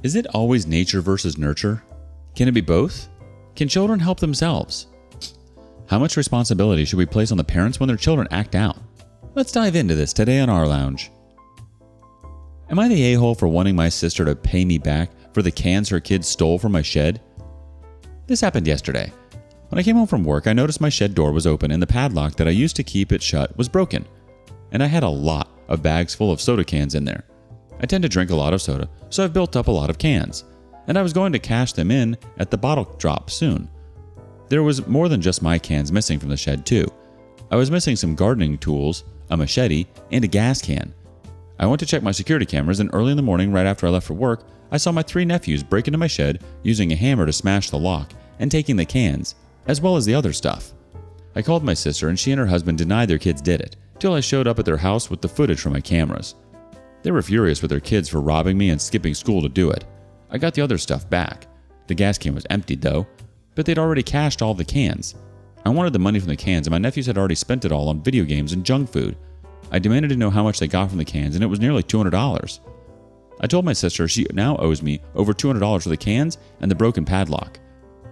Is it always nature versus nurture? Can it be both? Can children help themselves? How much responsibility should we place on the parents when their children act out? Let's dive into this today on rLounge. Am I the a-hole for wanting my sister to pay me back for the cans her kids stole from my shed? This happened yesterday. When I came home from work, I noticed my shed door was open and the padlock that I used to keep it shut was broken. And I had a lot of bags full of soda cans in there. I tend to drink a lot of soda, so I've built up a lot of cans. And I was going to cash them in at the bottle drop soon. There was more than just my cans missing from the shed too. I was missing some gardening tools, a machete, and a gas can. I went to check my security cameras, and early in the morning right after I left for work, I saw my 3 nephews break into my shed using a hammer to smash the lock and taking the cans, as well as the other stuff. I called my sister and she and her husband denied their kids did it, till I showed up at their house with the footage from my cameras. They were furious with their kids for robbing me and skipping school to do it. I got the other stuff back. The gas can was emptied though, but they'd already cashed all the cans. I wanted the money from the cans and my nephews had already spent it all on video games and junk food. I demanded to know how much they got from the cans and it was nearly $200. I told my sister she now owes me over $200 for the cans and the broken padlock.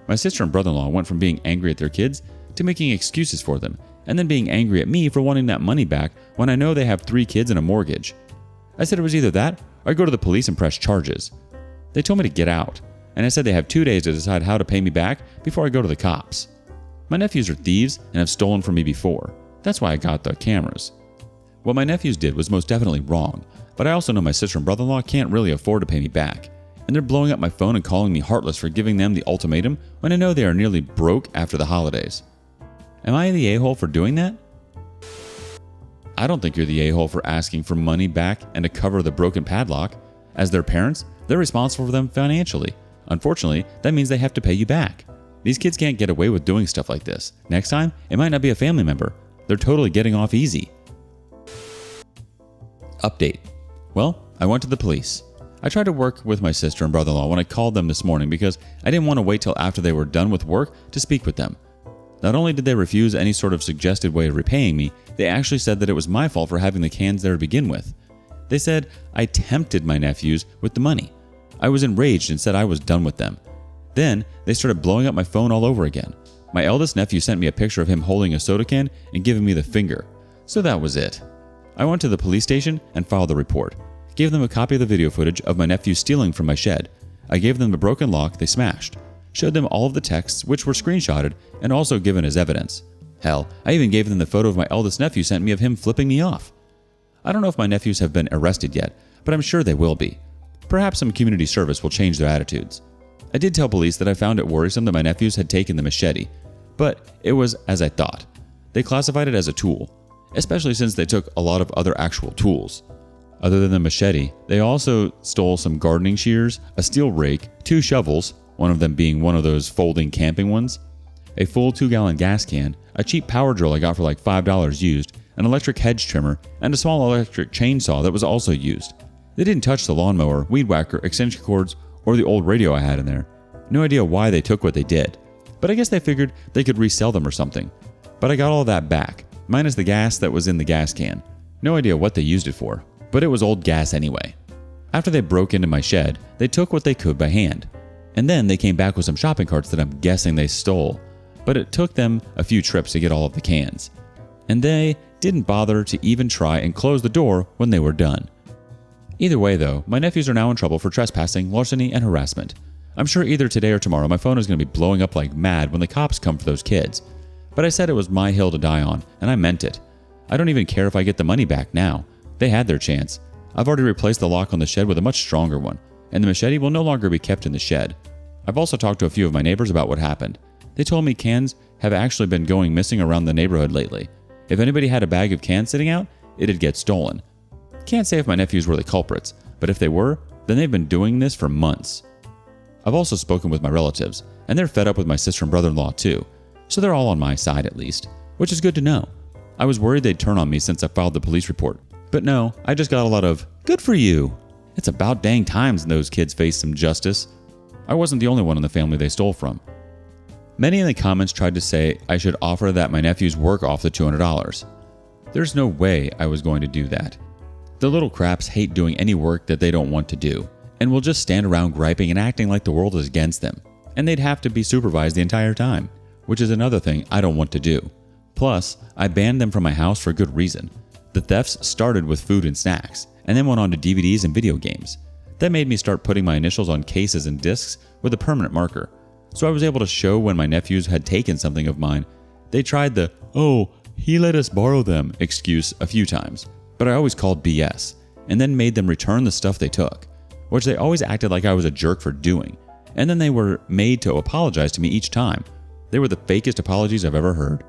My sister and brother-in-law went from being angry at their kids to making excuses for them and then being angry at me for wanting that money back when I know they have 3 kids and a mortgage. I said it was either that or I'd go to the police and press charges. They told me to get out, and I said they have 2 days to decide how to pay me back before I go to the cops. My nephews are thieves and have stolen from me before. That's why I got the cameras. What my nephews did was most definitely wrong, but I also know my sister and brother-in-law can't really afford to pay me back, and they're blowing up my phone and calling me heartless for giving them the ultimatum when I know they are nearly broke after the holidays. Am I the a-hole for doing that? I don't think you're the a-hole for asking for money back and to cover the broken padlock. As their parents, they're responsible for them financially. Unfortunately, that means they have to pay you back. These kids can't get away with doing stuff like this. Next time, it might not be a family member. They're totally getting off easy. Update. Well, I went to the police. I tried to work with my sister and brother-in-law when I called them this morning because I didn't want to wait till after they were done with work to speak with them. Not only did they refuse any sort of suggested way of repaying me, they actually said that it was my fault for having the cans there to begin with. They said I tempted my nephews with the money. I was enraged and said I was done with them. Then they started blowing up my phone all over again. My eldest nephew sent me a picture of him holding a soda can and giving me the finger. So that was it. I went to the police station and filed the report. Gave them a copy of the video footage of my nephew stealing from my shed. I gave them the broken lock they smashed. Showed them all of the texts which were screenshotted and also given as evidence. Hell, I even gave them the photo of my eldest nephew sent me of him flipping me off. I don't know if my nephews have been arrested yet, but I'm sure they will be. Perhaps some community service will change their attitudes. I did tell police that I found it worrisome that my nephews had taken the machete, but it was as I thought. They classified it as a tool, especially since they took a lot of other actual tools. Other than the machete, they also stole some gardening shears, a steel rake, 2 shovels, one of them being one of those folding camping ones, a full 2-gallon gas can, a cheap power drill I got for like $5 used, an electric hedge trimmer, and a small electric chainsaw that was also used. They didn't touch the lawnmower, weed whacker, extension cords, or the old radio I had in there. No idea why they took what they did, but I guess they figured they could resell them or something. But I got all that back, minus the gas that was in the gas can. No idea what they used it for, but it was old gas anyway. After they broke into my shed, they took what they could by hand. And then they came back with some shopping carts that I'm guessing they stole, but it took them a few trips to get all of the cans. And they didn't bother to even try and close the door when they were done. Either way though, my nephews are now in trouble for trespassing, larceny, and harassment. I'm sure either today or tomorrow my phone is going to be blowing up like mad when the cops come for those kids. But I said it was my hill to die on, and I meant it. I don't even care if I get the money back now. They had their chance. I've already replaced the lock on the shed with a much stronger one, and the machete will no longer be kept in the shed. I've also talked to a few of my neighbors about what happened. They told me cans have actually been going missing around the neighborhood lately. If anybody had a bag of cans sitting out, it'd get stolen. Can't say if my nephews were the culprits, but if they were, then they've been doing this for months. I've also spoken with my relatives, and they're fed up with my sister and brother-in-law too, so they're all on my side at least, which is good to know. I was worried they'd turn on me since I filed the police report, but no, I just got a lot of, "Good for you." It's about dang times those kids face some justice. I wasn't the only one in the family they stole from. Many in the comments tried to say I should offer that my nephews work off the $200. There's no way I was going to do that. The little craps hate doing any work that they don't want to do, and will just stand around griping and acting like the world is against them, and they'd have to be supervised the entire time, which is another thing I don't want to do. Plus, I banned them from my house for good reason. The thefts started with food and snacks, and then went on to DVDs and video games. That made me start putting my initials on cases and discs with a permanent marker, so I was able to show when my nephews had taken something of mine. They tried the, "Oh, he let us borrow them" excuse a few times, but I always called BS, and then made them return the stuff they took, which they always acted like I was a jerk for doing, and then they were made to apologize to me each time. They were the fakest apologies I've ever heard.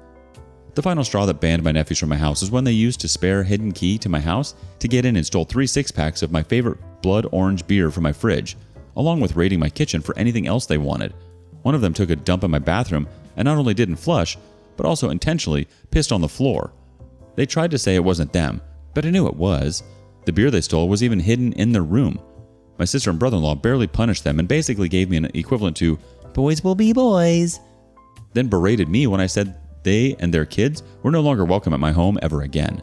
The final straw that banned my nephews from my house was when they used a spare hidden key to my house to get in and stole 3 6-packs of my favorite blood orange beer from my fridge, along with raiding my kitchen for anything else they wanted. One of them took a dump in my bathroom and not only didn't flush, but also intentionally pissed on the floor. They tried to say it wasn't them, but I knew it was. The beer they stole was even hidden in their room. My sister and brother-in-law barely punished them and basically gave me an equivalent to, "Boys will be boys," then berated me when I said they and their kids were no longer welcome at my home ever again.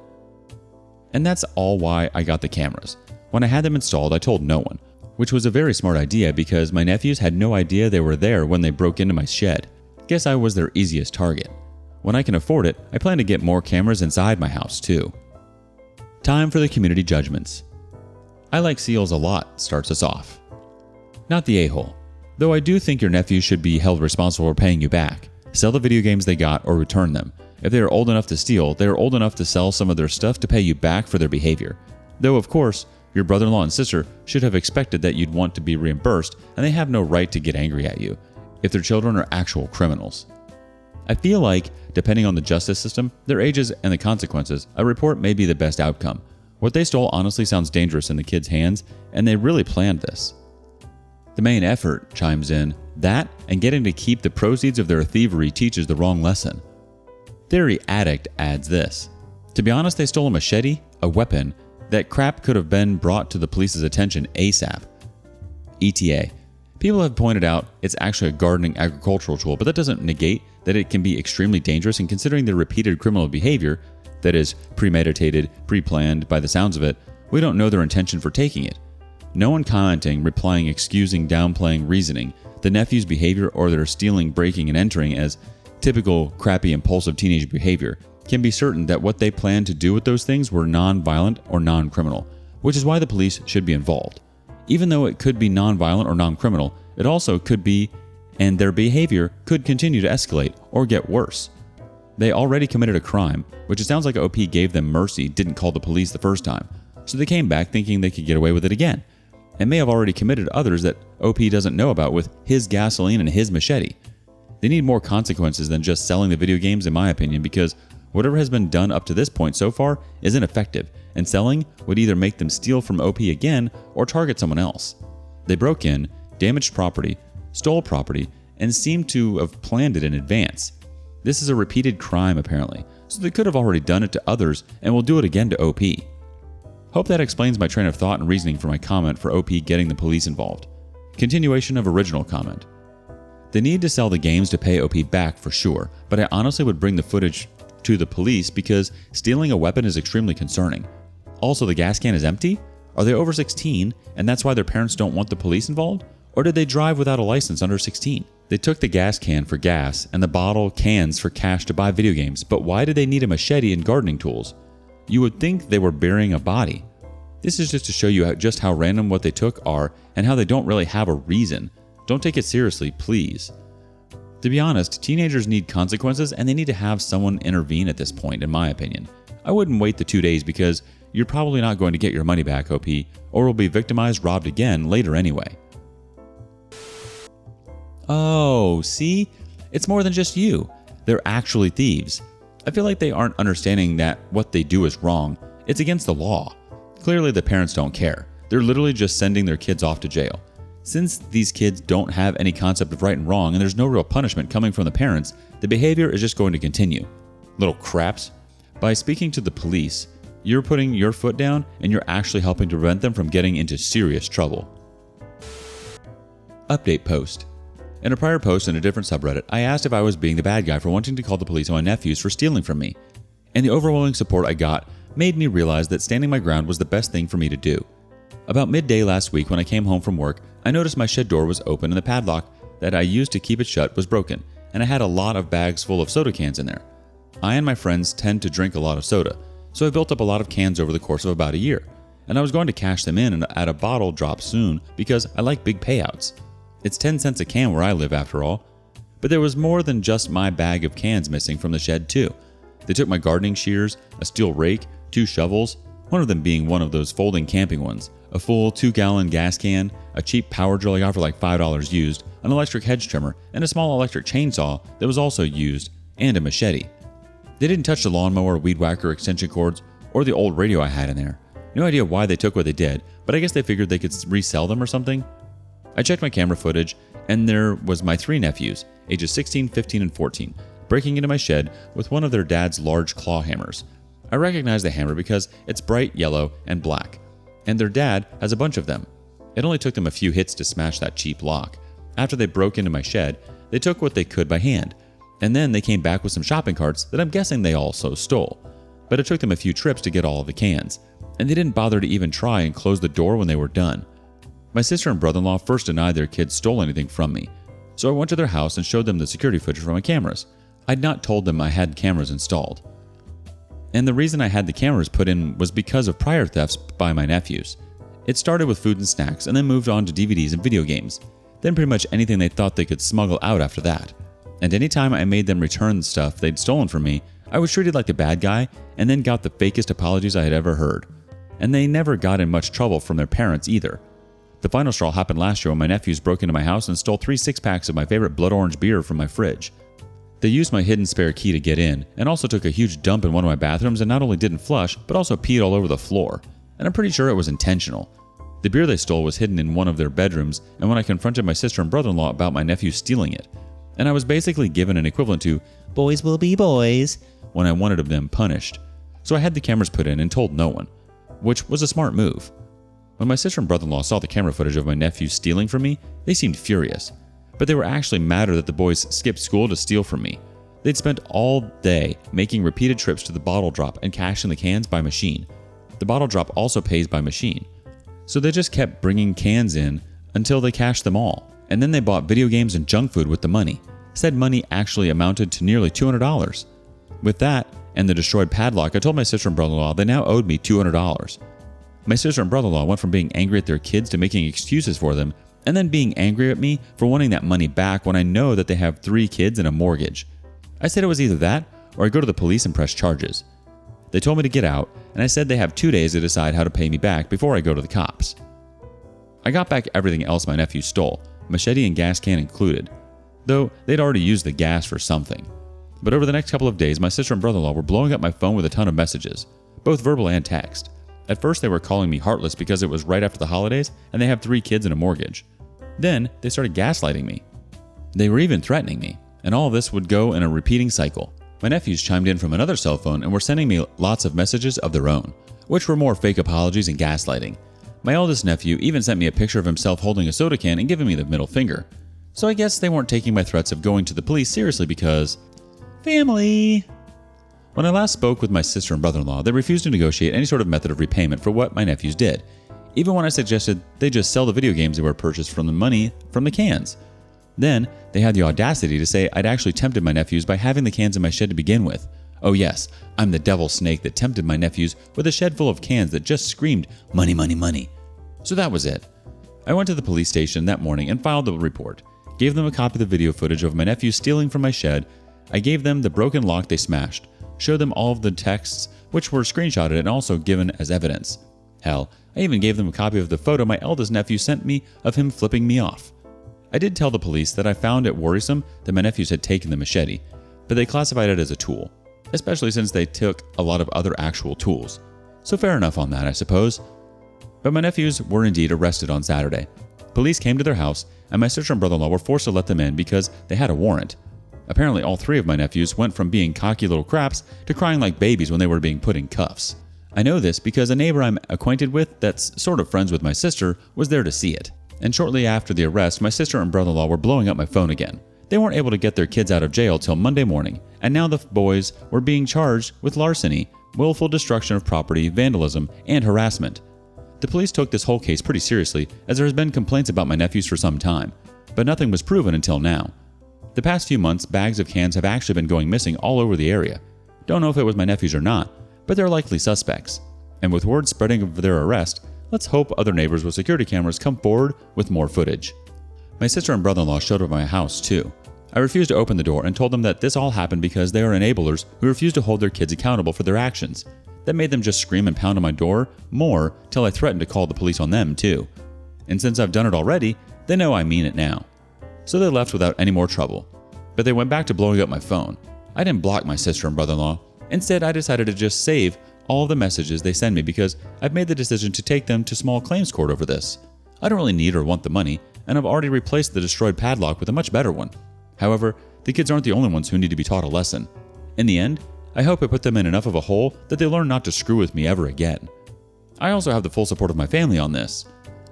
And that's all why I got the cameras. When I had them installed, I told no one, which was a very smart idea because my nephews had no idea they were there when they broke into my shed. Guess I was their easiest target. When I can afford it, I plan to get more cameras inside my house too. Time for the community judgments. "I like seals a lot" starts us off. Not the a-hole. Though I do think your nephews should be held responsible for paying you back. Sell the video games they got or return them. If they are old enough to steal, they are old enough to sell some of their stuff to pay you back for their behavior. Though, of course, your brother-in-law and sister should have expected that you'd want to be reimbursed, and they have no right to get angry at you if their children are actual criminals. I feel like, depending on the justice system, their ages, and the consequences, a report may be the best outcome. What they stole honestly sounds dangerous in the kids' hands, and they really planned this. The main effort chimes in, that and getting to keep the proceeds of their thievery teaches the wrong lesson. Theory Addict adds this. To be honest, they stole a machete, a weapon. That crap could have been brought to the police's attention ASAP. ETA. People have pointed out it's actually a gardening agricultural tool, but that doesn't negate that it can be extremely dangerous, and considering their repeated criminal behavior, that is premeditated, pre-planned by the sounds of it, we don't know their intention for taking it. No one commenting, replying, excusing, downplaying, reasoning the nephew's behavior or their stealing, breaking, and entering as typical crappy impulsive teenage behavior can be certain that what they planned to do with those things were non-violent or non-criminal, which is why the police should be involved. Even though it could be non-violent or non-criminal, it also could be, and their behavior could continue to escalate or get worse. They already committed a crime, which it sounds like OP gave them mercy, didn't call the police the first time, so they came back thinking they could get away with it again, and may have already committed others that OP doesn't know about with his gasoline and his machete. They need more consequences than just selling the video games, in my opinion, because whatever has been done up to this point so far is ineffective, and selling would either make them steal from OP again or target someone else. They broke in, damaged property, stole property, and seemed to have planned it in advance. This is a repeated crime apparently, so they could have already done it to others and will do it again to OP. Hope that explains my train of thought and reasoning for my comment for OP getting the police involved. Continuation of original comment. The need to sell the games to pay OP back for sure, but I honestly would bring the footage to the police because stealing a weapon is extremely concerning. Also, the gas can is empty? Are they over 16 and that's why their parents don't want the police involved? Or did they drive without a license under 16? They took the gas can for gas and the bottle cans for cash to buy video games, but why did they need a machete and gardening tools? You would think they were burying a body. This is just to show you just how random what they took are and how they don't really have a reason. Don't take it seriously, please. To be honest, teenagers need consequences and they need to have someone intervene at this point, in my opinion. I wouldn't wait the 2 days because you're probably not going to get your money back, OP, or will be victimized, robbed again later anyway. Oh, see? It's more than just you. They're actually thieves. I feel like they aren't understanding that what they do is wrong. It's against the law. Clearly the parents don't care. They're literally just sending their kids off to jail. Since these kids don't have any concept of right and wrong and there's no real punishment coming from the parents, the behavior is just going to continue. Little craps. By speaking to the police, you're putting your foot down and you're actually helping to prevent them from getting into serious trouble. Update post. In a prior post in a different subreddit, I asked if I was being the bad guy for wanting to call the police on my nephews for stealing from me, and the overwhelming support I got made me realize that standing my ground was the best thing for me to do. About midday last week when I came home from work, I noticed my shed door was open and the padlock that I used to keep it shut was broken, and I had a lot of bags full of soda cans in there. I and my friends tend to drink a lot of soda, so I built up a lot of cans over the course of about a year, and I was going to cash them in at a bottle drop soon because I like big payouts. It's 10 cents a can where I live after all. But there was more than just my bag of cans missing from the shed too. They took my gardening shears, a steel rake, 2 shovels, one of them being one of those folding camping ones, a full 2-gallon gas can, a cheap power drill I got for like $5 used, an electric hedge trimmer, and a small electric chainsaw that was also used, and a machete. They didn't touch the lawnmower, weed whacker, extension cords, or the old radio I had in there. No idea why they took what they did, but I guess they figured they could resell them or something. I checked my camera footage, and there was my 3 nephews, ages 16, 15, and 14, breaking into my shed with one of their dad's large claw hammers. I recognize the hammer because it's bright yellow and black, and their dad has a bunch of them. It only took them a few hits to smash that cheap lock. After they broke into my shed, they took what they could by hand, and then they came back with some shopping carts that I'm guessing they also stole. But it took them a few trips to get all of the cans, and they didn't bother to even try and close the door when they were done. My sister and brother-in-law first denied their kids stole anything from me, so I went to their house and showed them the security footage from my cameras. I'd not told them I had cameras installed. And the reason I had the cameras put in was because of prior thefts by my nephews. It started with food and snacks and then moved on to DVDs and video games, then pretty much anything they thought they could smuggle out after that. And anytime I made them return the stuff they'd stolen from me, I was treated like the bad guy and then got the fakest apologies I had ever heard. And they never got in much trouble from their parents either. The final straw happened last year when my nephews broke into my house and stole 3 6-packs of my favorite blood orange beer from my fridge. They used my hidden spare key to get in, and also took a huge dump in one of my bathrooms and not only didn't flush, but also peed all over the floor. And I'm pretty sure it was intentional. The beer they stole was hidden in one of their bedrooms, and when I confronted my sister and brother-in-law about my nephew stealing it, and I was basically given an equivalent to, "boys will be boys," when I wanted them punished. So I had the cameras put in and told no one, which was a smart move. When my sister and brother-in-law saw the camera footage of my nephew stealing from me, they seemed furious. But they were actually madder that the boys skipped school to steal from me. They'd spent all day making repeated trips to the bottle drop and cashing the cans by machine. The bottle drop also pays by machine. So they just kept bringing cans in until they cashed them all. And then they bought video games and junk food with the money. Said money actually amounted to nearly $200. With that and the destroyed padlock, I told my sister and brother-in-law they now owed me $200. My sister and brother-in-law went from being angry at their kids to making excuses for them, and then being angry at me for wanting that money back when I know that they have 3 kids and a mortgage. I said it was either that or I go to the police and press charges. They told me to get out, and I said they have 2 days to decide how to pay me back before I go to the cops. I got back everything else my nephew stole, machete and gas can included, though they'd already used the gas for something. But over the next couple of days, my sister and brother-in-law were blowing up my phone with a ton of messages, both verbal and text. At first, they were calling me heartless because it was right after the holidays and they have 3 kids and a mortgage. Then, they started gaslighting me. They were even threatening me, and all of this would go in a repeating cycle. My nephews chimed in from another cell phone and were sending me lots of messages of their own, which were more fake apologies and gaslighting. My eldest nephew even sent me a picture of himself holding a soda can and giving me the middle finger. So I guess they weren't taking my threats of going to the police seriously because... family! When I last spoke with my sister and brother-in-law, they refused to negotiate any sort of method of repayment for what my nephews did, even when I suggested they just sell the video games they were purchased from the money from the cans. Then, they had the audacity to say I'd actually tempted my nephews by having the cans in my shed to begin with. Oh yes, I'm the devil snake that tempted my nephews with a shed full of cans that just screamed, "Money, money, money." So that was it. I went to the police station that morning and filed the report, gave them a copy of the video footage of my nephew stealing from my shed. I gave them the broken lock they smashed, showed them all of the texts, which were screenshotted and also given as evidence. Hell, I even gave them a copy of the photo my eldest nephew sent me of him flipping me off. I did tell the police that I found it worrisome that my nephews had taken the machete, but they classified it as a tool, especially since they took a lot of other actual tools. So fair enough on that, I suppose. But my nephews were indeed arrested on Saturday. Police came to their house, and my sister and brother-in-law were forced to let them in because they had a warrant. Apparently, all 3 of my nephews went from being cocky little craps to crying like babies when they were being put in cuffs. I know this because a neighbor I'm acquainted with that's sort of friends with my sister was there to see it. And shortly after the arrest, my sister and brother-in-law were blowing up my phone again. They weren't able to get their kids out of jail till Monday morning, and now the boys were being charged with larceny, willful destruction of property, vandalism, and harassment. The police took this whole case pretty seriously, as there has been complaints about my nephews for some time, but nothing was proven until now. The past few months, bags of cans have actually been going missing all over the area. Don't know if it was my nephews or not, but they're likely suspects. And with word spreading of their arrest, let's hope other neighbors with security cameras come forward with more footage. My sister and brother-in-law showed up at my house too. I refused to open the door and told them that this all happened because they are enablers who refuse to hold their kids accountable for their actions. That made them just scream and pound on my door more till I threatened to call the police on them too. And since I've done it already, they know I mean it now. So they left without any more trouble. But they went back to blowing up my phone. I didn't block my sister and brother-in-law. Instead, I decided to just save all of the messages they send me because I've made the decision to take them to small claims court over this. I don't really need or want the money, and I've already replaced the destroyed padlock with a much better one. However, the kids aren't the only ones who need to be taught a lesson. In the end, I hope I put them in enough of a hole that they learn not to screw with me ever again. I also have the full support of my family on this.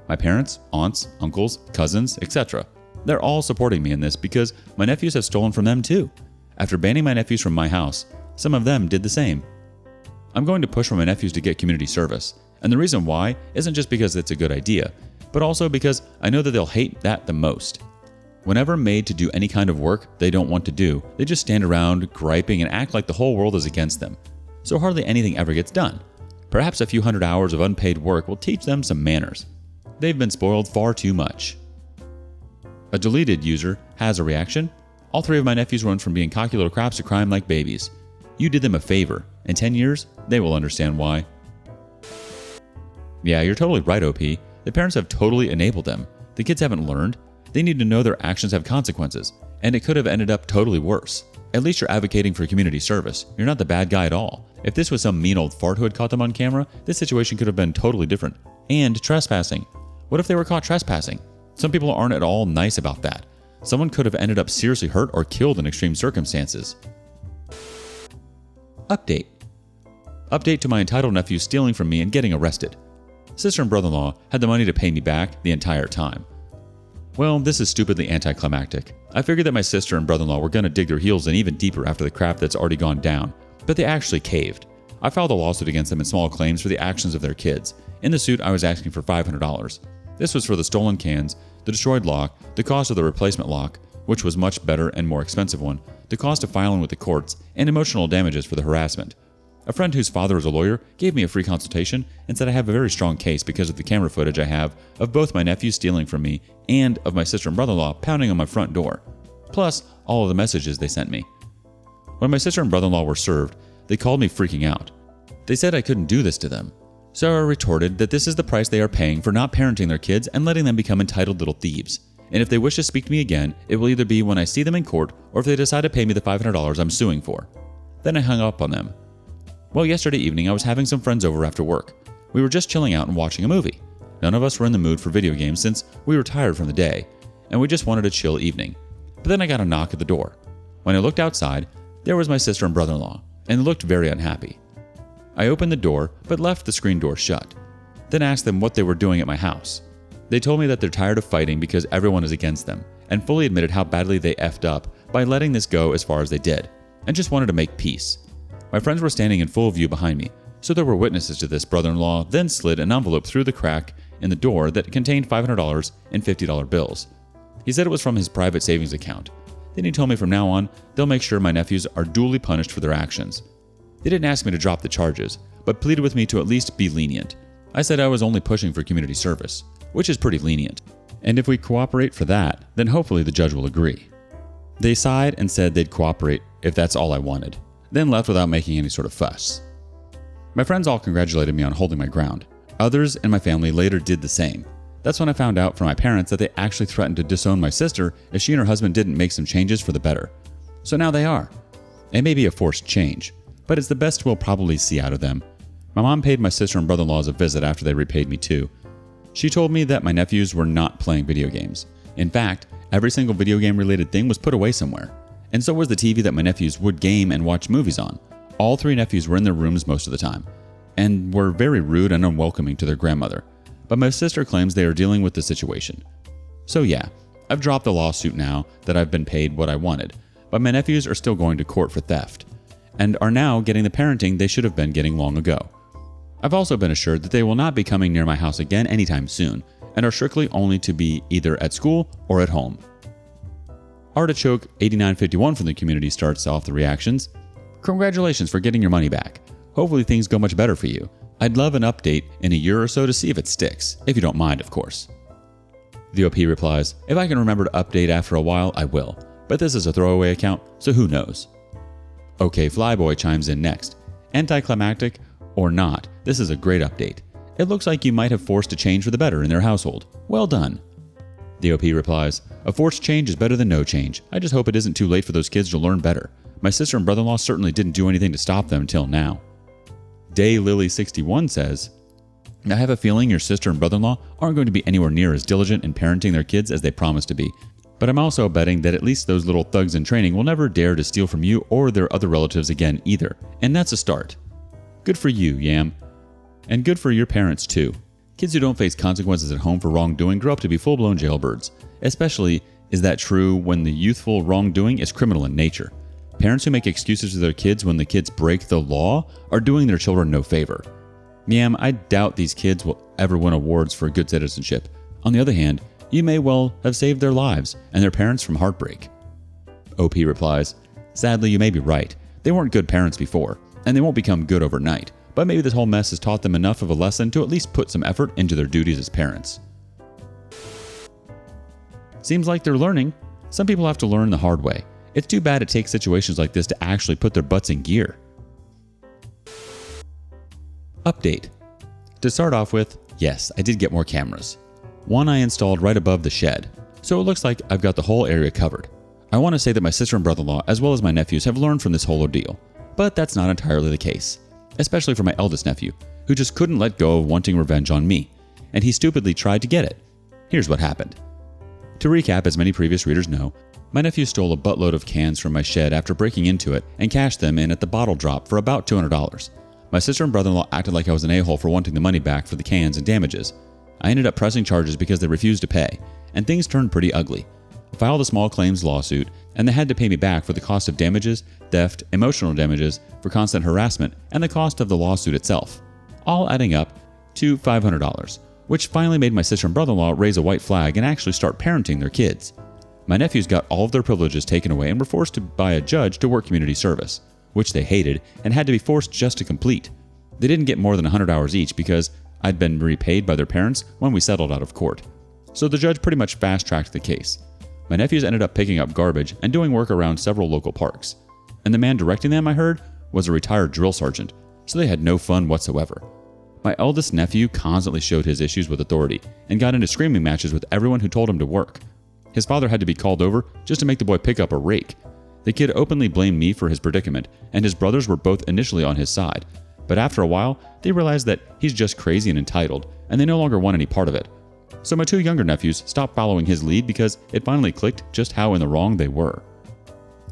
My parents, aunts, uncles, cousins, etc. They're all supporting me in this because my nephews have stolen from them too. After banning my nephews from my house, some of them did the same. I'm going to push for my nephews to get community service, and the reason why isn't just because it's a good idea, but also because I know that they'll hate that the most. Whenever made to do any kind of work they don't want to do, they just stand around griping and act like the whole world is against them. So hardly anything ever gets done. Perhaps a few hundred hours of unpaid work will teach them some manners. They've been spoiled far too much. A deleted user has a reaction. All three of my nephews went from being cocky little craps to crying like babies. You did them a favor. In 10 years, they will understand why. Yeah, you're totally right, OP. The parents have totally enabled them. The kids haven't learned. They need to know their actions have consequences, and it could have ended up totally worse. At least you're advocating for community service. You're not the bad guy at all. If this was some mean old fart who had caught them on camera, this situation could have been totally different. And trespassing. What if they were caught trespassing? Some people aren't at all nice about that. Someone could have ended up seriously hurt or killed in extreme circumstances. Update. Update to my entitled nephew stealing from me and getting arrested. Sister and brother-in-law had the money to pay me back the entire time. Well, this is stupidly anticlimactic. I figured that my sister and brother-in-law were going to dig their heels in even deeper after the crap that's already gone down, but they actually caved. I filed a lawsuit against them in small claims for the actions of their kids. In the suit, I was asking for $500. This was for the stolen cans, the destroyed lock, the cost of the replacement lock, which was much better and more expensive one, the cost of filing with the courts, and emotional damages for the harassment. A friend whose father is a lawyer gave me a free consultation and said I have a very strong case because of the camera footage I have of both my nephews stealing from me and of my sister and brother-in-law pounding on my front door, plus all of the messages they sent me. When my sister and brother-in-law were served, they called me freaking out. They said I couldn't do this to them. So I retorted that this is the price they are paying for not parenting their kids and letting them become entitled little thieves. And if they wish to speak to me again, it will either be when I see them in court or if they decide to pay me the $500 I'm suing for. Then I hung up on them. Well, yesterday evening I was having some friends over after work. We were just chilling out and watching a movie. None of us were in the mood for video games since we were tired from the day, and we just wanted a chill evening. But then I got a knock at the door. When I looked outside, there was my sister and brother-in-law, and they looked very unhappy. I opened the door, but left the screen door shut. Then asked them what they were doing at my house. They told me that they're tired of fighting because everyone is against them, and fully admitted how badly they effed up by letting this go as far as they did, and just wanted to make peace. My friends were standing in full view behind me, so there were witnesses to this. Brother-in-law then slid an envelope through the crack in the door that contained $500 and $50 bills. He said it was from his private savings account. Then he told me from now on, they'll make sure my nephews are duly punished for their actions. They didn't ask me to drop the charges, but pleaded with me to at least be lenient. I said I was only pushing for community service, which is pretty lenient. And if we cooperate for that, then hopefully the judge will agree. They sighed and said they'd cooperate if that's all I wanted, then left without making any sort of fuss. My friends all congratulated me on holding my ground. Others in my family later did the same. That's when I found out from my parents that they actually threatened to disown my sister if she and her husband didn't make some changes for the better. So now they are. It may be a forced change, but it's the best we'll probably see out of them. My mom paid my sister and brother-in-laws a visit after they repaid me too. She told me that my nephews were not playing video games. In fact, every single video game related thing was put away somewhere. And so was the TV that my nephews would game and watch movies on. All three nephews were in their rooms most of the time, and were very rude and unwelcoming to their grandmother. But my sister claims they are dealing with the situation. So yeah, I've dropped the lawsuit now that I've been paid what I wanted, but my nephews are still going to court for theft, and are now getting the parenting they should have been getting long ago. I've also been assured that they will not be coming near my house again anytime soon, and are strictly only to be either at school or at home. Artichoke 8951 from the community starts off the reactions. Congratulations for getting your money back. Hopefully things go much better for you. I'd love an update in a year or so to see if it sticks, if you don't mind, of course. The OP replies, if I can remember to update after a while, I will, but this is a throwaway account, so who knows. OK Flyboy chimes in next. Anticlimactic or not, this is a great update. It looks like you might have forced a change for the better in their household. Well done. The OP replies, a forced change is better than no change. I just hope it isn't too late for those kids to learn better. My sister and brother-in-law certainly didn't do anything to stop them until now. Daylily61 says, I have a feeling your sister and brother-in-law aren't going to be anywhere near as diligent in parenting their kids as they promised to be. But I'm also betting that at least those little thugs in training will never dare to steal from you or their other relatives again either. And that's a start. Good for you, Yam. And good for your parents too. Kids who don't face consequences at home for wrongdoing grow up to be full-blown jailbirds. Especially is that true when the youthful wrongdoing is criminal in nature. Parents who make excuses to their kids when the kids break the law are doing their children no favor. Yam, I doubt these kids will ever win awards for good citizenship. On the other hand, you may well have saved their lives and their parents from heartbreak. OP replies, sadly, you may be right. They weren't good parents before, and they won't become good overnight. But maybe this whole mess has taught them enough of a lesson to at least put some effort into their duties as parents. Seems like they're learning. Some people have to learn the hard way. It's too bad it takes situations like this to actually put their butts in gear. Update. To start off with, yes, I did get more cameras. One I installed right above the shed, so it looks like I've got the whole area covered. I want to say that my sister and brother-in-law, as well as my nephews, have learned from this whole ordeal, but that's not entirely the case. Especially for my eldest nephew, who just couldn't let go of wanting revenge on me, and he stupidly tried to get it. Here's what happened. To recap, as many previous readers know, my nephew stole a buttload of cans from my shed after breaking into it and cashed them in at the bottle drop for about $200. My sister and brother-in-law acted like I was an a-hole for wanting the money back for the cans and damages. I ended up pressing charges because they refused to pay, and things turned pretty ugly. I filed a small claims lawsuit, and they had to pay me back for the cost of damages, theft, emotional damages, for constant harassment, and the cost of the lawsuit itself, all adding up to $500, which finally made my sister and brother-in-law raise a white flag and actually start parenting their kids. My nephews got all of their privileges taken away and were forced to by a judge to work community service, which they hated and had to be forced just to complete. They didn't get more than 100 hours each because I'd been repaid by their parents when we settled out of court. So the judge pretty much fast-tracked the case. My nephews ended up picking up garbage and doing work around several local parks. And the man directing them, I heard, was a retired drill sergeant, so they had no fun whatsoever. My eldest nephew constantly showed his issues with authority and got into screaming matches with everyone who told him to work. His father had to be called over just to make the boy pick up a rake. The kid openly blamed me for his predicament, and his brothers were both initially on his side. But after a while, they realized that he's just crazy and entitled, and they no longer want any part of it. So my two younger nephews stopped following his lead because it finally clicked just how in the wrong they were.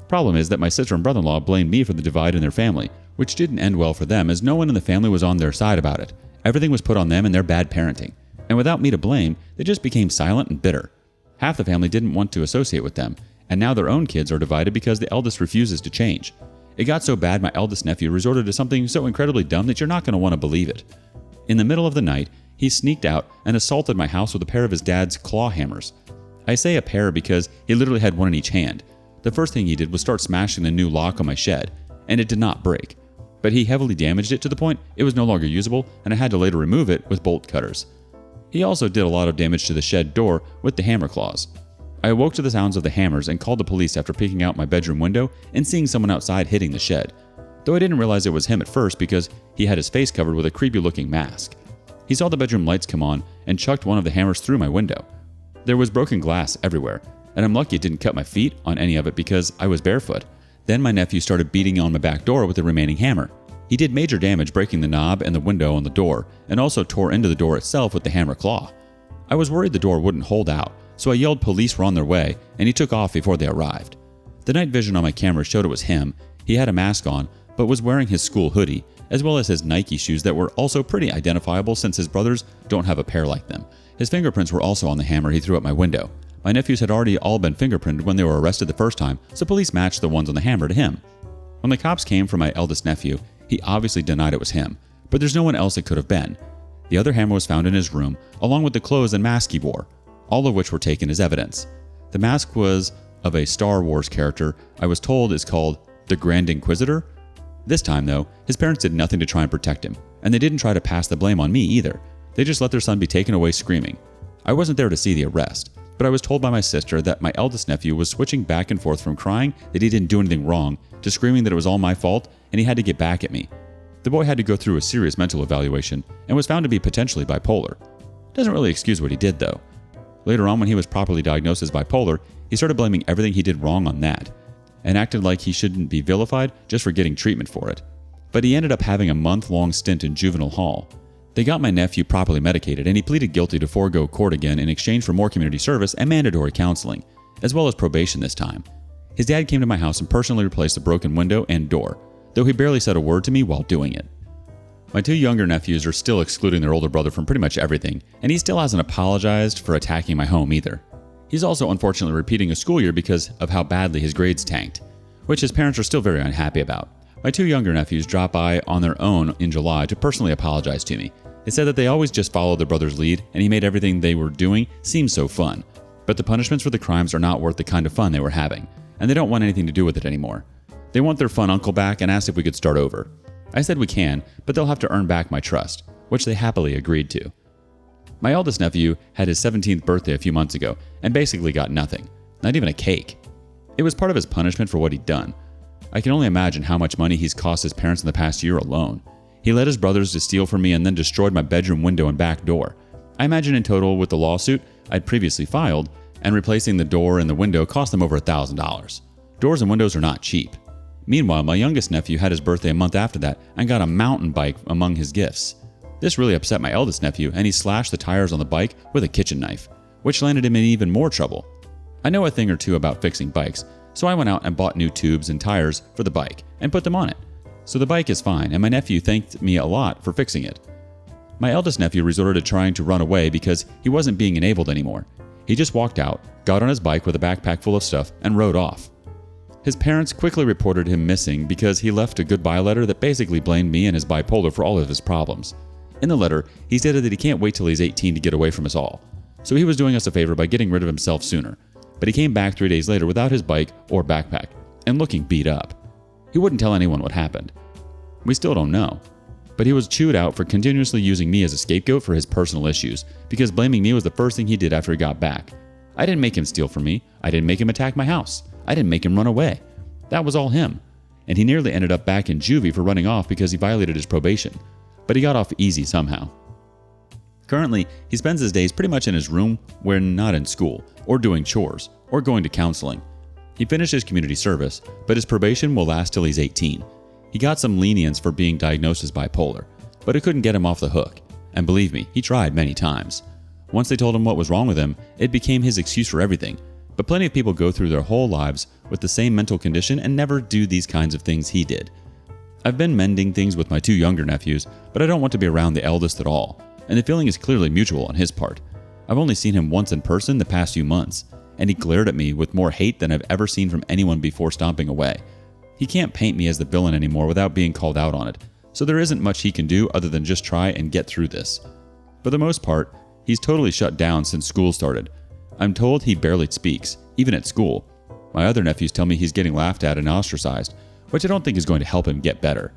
Problem is that my sister and brother-in-law blamed me for the divide in their family, which didn't end well for them as no one in the family was on their side about it. Everything was put on them and their bad parenting. And without me to blame, they just became silent and bitter. Half the family didn't want to associate with them, and now their own kids are divided because the eldest refuses to change. It got so bad my eldest nephew resorted to something so incredibly dumb that you're not going to want to believe it. In the middle of the night, he sneaked out and assaulted my house with a pair of his dad's claw hammers. I say a pair because he literally had one in each hand. The first thing he did was start smashing the new lock on my shed, and it did not break. But he heavily damaged it to the point it was no longer usable, and I had to later remove it with bolt cutters. He also did a lot of damage to the shed door with the hammer claws. I awoke to the sounds of the hammers and called the police after peeking out my bedroom window and seeing someone outside hitting the shed, though I didn't realize it was him at first because he had his face covered with a creepy-looking mask. He saw the bedroom lights come on and chucked one of the hammers through my window. There was broken glass everywhere, and I'm lucky it didn't cut my feet on any of it because I was barefoot. Then my nephew started beating on my back door with the remaining hammer. He did major damage breaking the knob and the window on the door, and also tore into the door itself with the hammer claw. I was worried the door wouldn't hold out, so I yelled police were on their way, and he took off before they arrived. The night vision on my camera showed it was him. He had a mask on, but was wearing his school hoodie, as well as his Nike shoes that were also pretty identifiable since his brothers don't have a pair like them. His fingerprints were also on the hammer he threw at my window. My nephews had already all been fingerprinted when they were arrested the first time, so police matched the ones on the hammer to him. When the cops came for my eldest nephew, he obviously denied it was him, but there's no one else it could have been. The other hammer was found in his room, along with the clothes and mask he wore, all of which were taken as evidence. The mask was of a Star Wars character I was told is called the Grand Inquisitor. This time, though, his parents did nothing to try and protect him, and they didn't try to pass the blame on me either. They just let their son be taken away screaming. I wasn't there to see the arrest, but I was told by my sister that my eldest nephew was switching back and forth from crying that he didn't do anything wrong to screaming that it was all my fault and he had to get back at me. The boy had to go through a serious mental evaluation and was found to be potentially bipolar. Doesn't really excuse what he did, though. Later on, when he was properly diagnosed as bipolar, he started blaming everything he did wrong on that, and acted like he shouldn't be vilified just for getting treatment for it. But he ended up having a month-long stint in juvenile hall. They got my nephew properly medicated, and he pleaded guilty to forego court again in exchange for more community service and mandatory counseling, as well as probation this time. His dad came to my house and personally replaced the broken window and door, though he barely said a word to me while doing it. My two younger nephews are still excluding their older brother from pretty much everything, and he still hasn't apologized for attacking my home either. He's also unfortunately repeating a school year because of how badly his grades tanked, which his parents are still very unhappy about. My two younger nephews dropped by on their own in July to personally apologize to me. They said that they always just followed their brother's lead, and he made everything they were doing seem so fun. But the punishments for the crimes are not worth the kind of fun they were having, and they don't want anything to do with it anymore. They want their fun uncle back and asked if we could start over. I said we can, but they'll have to earn back my trust, which they happily agreed to. My eldest nephew had his 17th birthday a few months ago and basically got nothing, not even a cake. It was part of his punishment for what he'd done. I can only imagine how much money he's cost his parents in the past year alone. He led his brothers to steal from me and then destroyed my bedroom window and back door. I imagine in total with the lawsuit I'd previously filed and replacing the door and the window cost them over $1,000. Doors and windows are not cheap. Meanwhile, my youngest nephew had his birthday a month after that and got a mountain bike among his gifts. This really upset my eldest nephew, and he slashed the tires on the bike with a kitchen knife, which landed him in even more trouble. I know a thing or two about fixing bikes, so I went out and bought new tubes and tires for the bike and put them on it. So the bike is fine, and my nephew thanked me a lot for fixing it. My eldest nephew resorted to trying to run away because he wasn't being enabled anymore. He just walked out, got on his bike with a backpack full of stuff, and rode off. His parents quickly reported him missing because he left a goodbye letter that basically blamed me and his bipolar for all of his problems. In the letter, he stated that he can't wait till he's 18 to get away from us all, so he was doing us a favor by getting rid of himself sooner. But he came back 3 days later without his bike or backpack, and looking beat up. He wouldn't tell anyone what happened. We still don't know. But he was chewed out for continuously using me as a scapegoat for his personal issues, because blaming me was the first thing he did after he got back. I didn't make him steal from me. I didn't make him attack my house. I didn't make him run away. That was all him. And he nearly ended up back in juvie for running off because he violated his probation. But he got off easy somehow. Currently, he spends his days pretty much in his room when not in school, or doing chores, or going to counseling. He finished his community service, but his probation will last till he's 18. He got some lenience for being diagnosed as bipolar, but it couldn't get him off the hook. And believe me, he tried many times. Once they told him what was wrong with him, it became his excuse for everything. But plenty of people go through their whole lives with the same mental condition and never do these kinds of things he did. I've been mending things with my two younger nephews, but I don't want to be around the eldest at all, and the feeling is clearly mutual on his part. I've only seen him once in person the past few months, and he glared at me with more hate than I've ever seen from anyone before stomping away. He can't paint me as the villain anymore without being called out on it, so there isn't much he can do other than just try and get through this. For the most part, he's totally shut down since school started. I'm told he barely speaks, even at school. My other nephews tell me he's getting laughed at and ostracized, which I don't think is going to help him get better.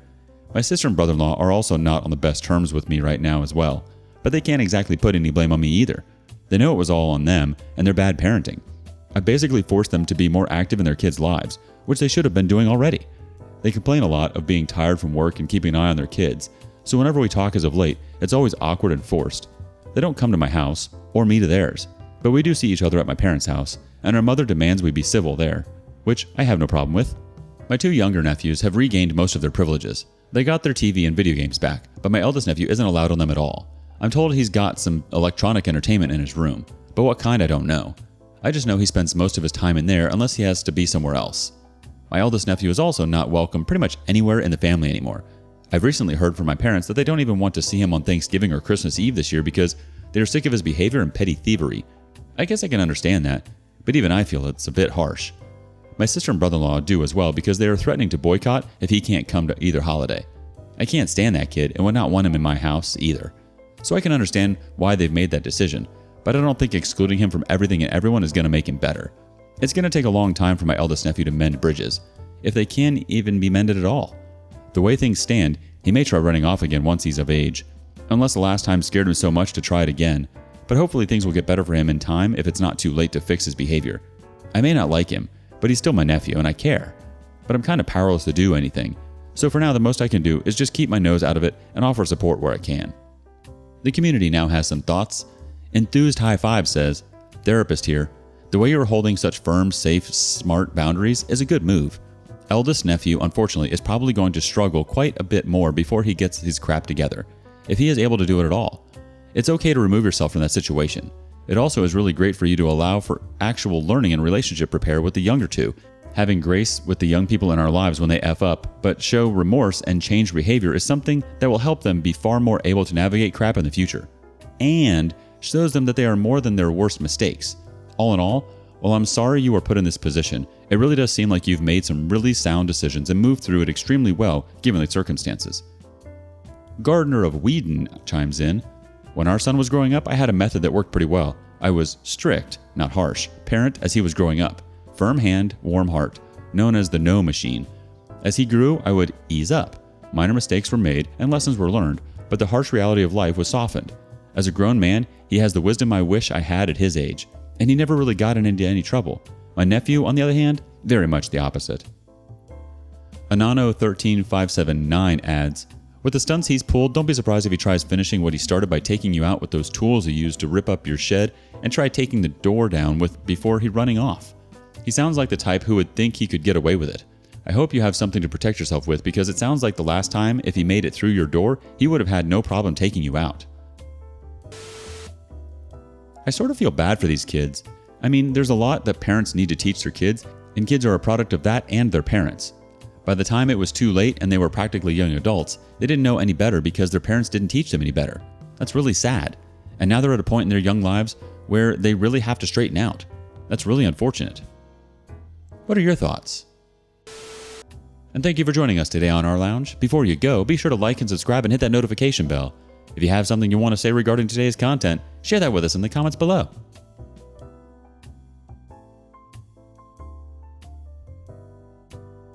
My sister and brother-in-law are also not on the best terms with me right now as well, but they can't exactly put any blame on me either. They know it was all on them and their bad parenting. I basically forced them to be more active in their kids' lives, which they should have been doing already. They complain a lot of being tired from work and keeping an eye on their kids, so whenever we talk as of late, it's always awkward and forced. They don't come to my house, or me to theirs, but we do see each other at my parents' house, and our mother demands we be civil there, which I have no problem with. My two younger nephews have regained most of their privileges. They got their TV and video games back, but my eldest nephew isn't allowed on them at all. I'm told he's got some electronic entertainment in his room, but what kind I don't know. I just know he spends most of his time in there unless he has to be somewhere else. My eldest nephew is also not welcome pretty much anywhere in the family anymore. I've recently heard from my parents that they don't even want to see him on Thanksgiving or Christmas Eve this year because they're sick of his behavior and petty thievery. I guess I can understand that, but even I feel it's a bit harsh. My sister and brother-in-law do as well because they are threatening to boycott if he can't come to either holiday. I can't stand that kid and would not want him in my house either. So I can understand why they've made that decision, but I don't think excluding him from everything and everyone is going to make him better. It's going to take a long time for my eldest nephew to mend bridges, if they can even be mended at all. The way things stand, he may try running off again once he's of age, unless the last time scared him so much to try it again, but hopefully things will get better for him in time if it's not too late to fix his behavior. I may not like him, but he's still my nephew and I care. But I'm kind of powerless to do anything, so for now the most I can do is just keep my nose out of it and offer support where I can. The community now has some thoughts. Enthused High Five says, "Therapist here. The way you're holding such firm, safe, smart boundaries is a good move. Eldest nephew, unfortunately, is probably going to struggle quite a bit more before he gets his crap together, if he is able to do it at all. It's okay to remove yourself from that situation. It also is really great for you to allow for actual learning and relationship repair with the younger two. Having grace with the young people in our lives when they F up, but show remorse and change behavior is something that will help them be far more able to navigate crap in the future. And shows them that they are more than their worst mistakes. All in all, while I'm sorry you were put in this position, it really does seem like you've made some really sound decisions and moved through it extremely well given the circumstances." Gardener of Whedon chimes in, "When our son was growing up, I had a method that worked pretty well. I was strict, not harsh, parent as he was growing up. Firm hand, warm heart, known as the no machine. As he grew, I would ease up. Minor mistakes were made and lessons were learned, but the harsh reality of life was softened. As a grown man, he has the wisdom I wish I had at his age, and he never really got into any trouble. My nephew, on the other hand, very much the opposite." Anano13579 adds, "With the stunts he's pulled, don't be surprised if he tries finishing what he started by taking you out with those tools he used to rip up your shed and try taking the door down with before he running off. He sounds like the type who would think he could get away with it. I hope you have something to protect yourself with because it sounds like the last time, if he made it through your door, he would have had no problem taking you out." I sort of feel bad for these kids. I mean, there's a lot that parents need to teach their kids, and kids are a product of that and their parents. By the time it was too late and they were practically young adults, they didn't know any better because their parents didn't teach them any better. That's really sad. And now they're at a point in their young lives where they really have to straighten out. That's really unfortunate. What are your thoughts? And thank you for joining us today on rLounge. Before you go, be sure to like and subscribe and hit that notification bell. If you have something you want to say regarding today's content, share that with us in the comments below.